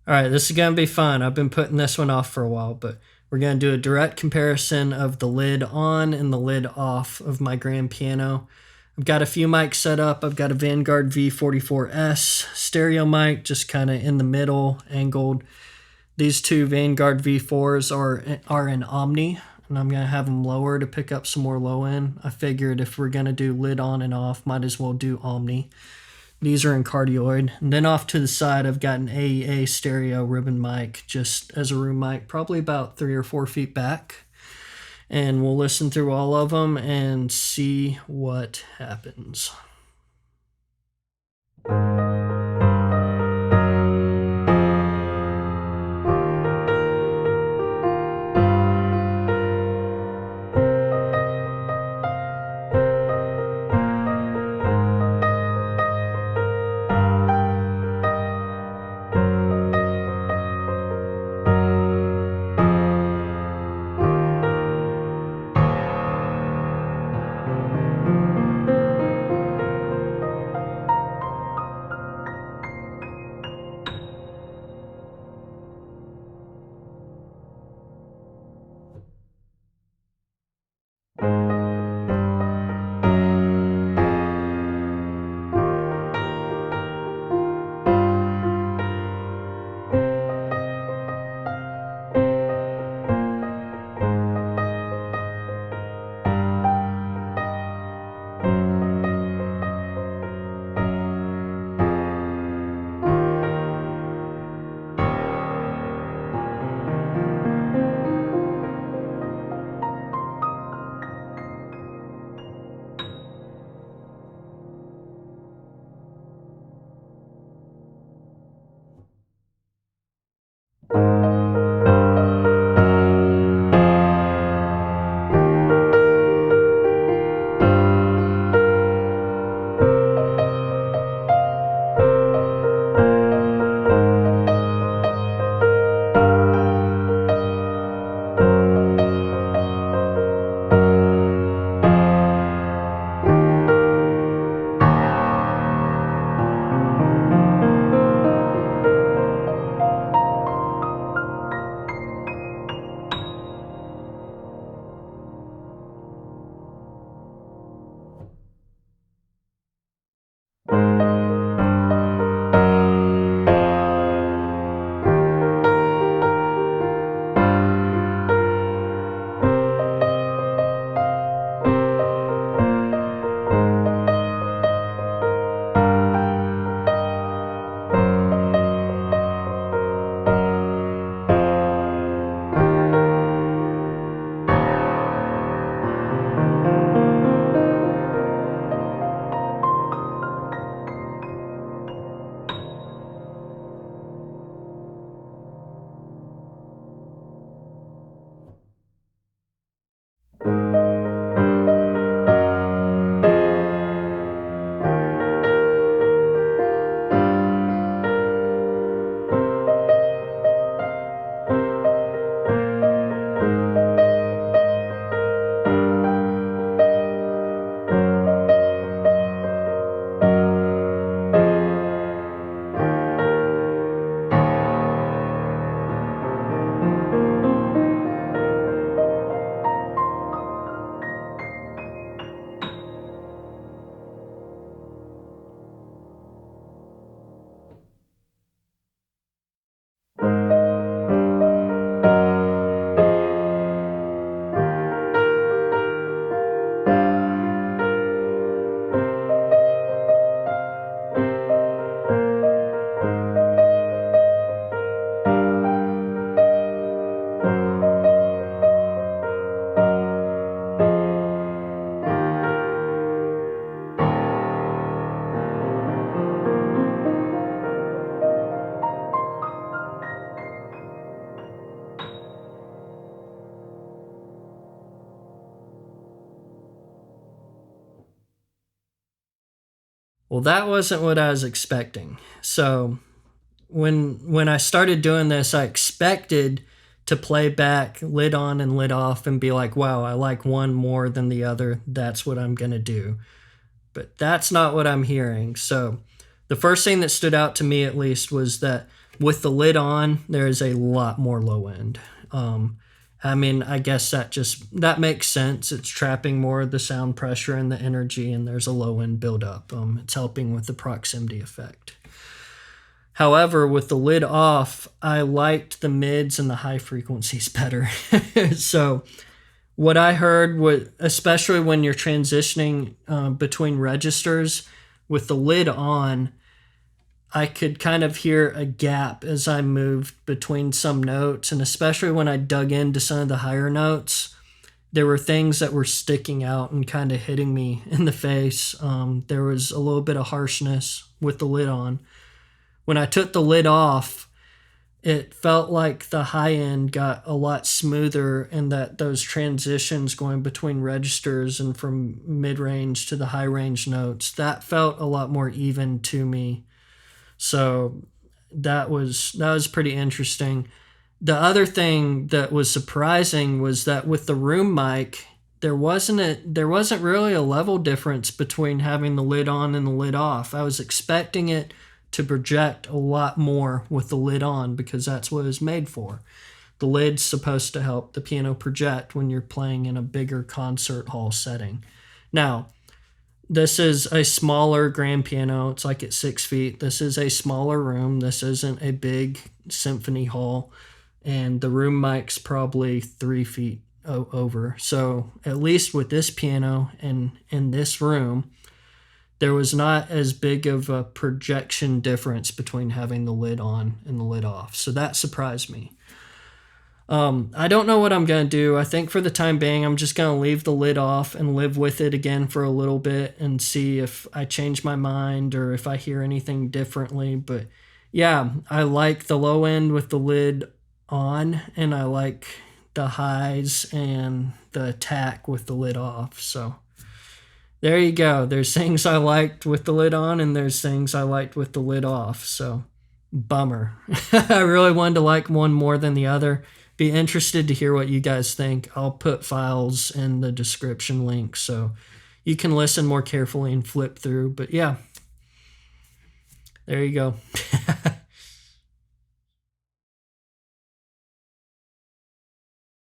All right, this is going to be fun. I've been putting this one off for a while, but we're going to do a direct comparison of the lid on and the lid off of my grand piano. I've got a few mics set up. I've got a Vanguard V44S stereo mic, just kind of in the middle, angled. These two Vanguard V4s are in Omni, and I'm going to have them lower to pick up some more low end. I figured if we're going to do lid on and off, might as well do Omni. These are in cardioid. And then off to the side, I've got an AEA stereo ribbon mic just as a room mic, probably about 3 or 4 feet back. And we'll listen through all of them and see what happens. Well, that wasn't what I was expecting. So when I started doing this, I expected to play back lid on and lid off and be like, wow, I like one more than the other. That's what I'm going to do. But that's not what I'm hearing. So the first thing that stood out to me, at least, was that With the lid on, there is a lot more low end. I mean, I guess that makes sense. It's trapping more of the sound pressure and the energy, and there's a low end buildup. It's helping with the proximity effect. However, with the lid off, I liked the mids and the high frequencies better. So what I heard was, especially when you're transitioning between registers, with the lid on, I could kind of hear a gap as I moved between some notes, and especially when I dug into some of the higher notes, there were things that were sticking out and kind of hitting me in the face. There was a little bit of harshness with the lid on. When I took the lid off, it felt like the high end got a lot smoother, and that those transitions going between registers and from mid-range to the high-range notes, that felt a lot more even to me. So that was pretty interesting. The other thing that was surprising was that with the room mic, there wasn't really a level difference between having the lid on and the lid off. I was expecting it to project a lot more with the lid on because that's what it was made for. The lid's supposed to help the piano project when you're playing in a bigger concert hall setting. Now, this is a smaller grand piano. It's like at 6 feet. This is a smaller room. This isn't a big symphony hall. And the room mic's probably 3 feet over. So at least with this piano and in this room, there was not as big of a projection difference between having the lid on and the lid off. So that surprised me. I don't know what I'm going to do. I think for the time being, I'm just going to leave the lid off and live with it again for a little bit and see if I change my mind or if I hear anything differently. But yeah, I like the low end with the lid on, and I like the highs and the attack with the lid off. So there you go. There's things I liked with the lid on, and there's things I liked with the lid off. So bummer. I really wanted to like one more than the other. Be interested to hear what you guys think. I'll put files in the description link so you can listen more carefully and flip through. But yeah, there you go.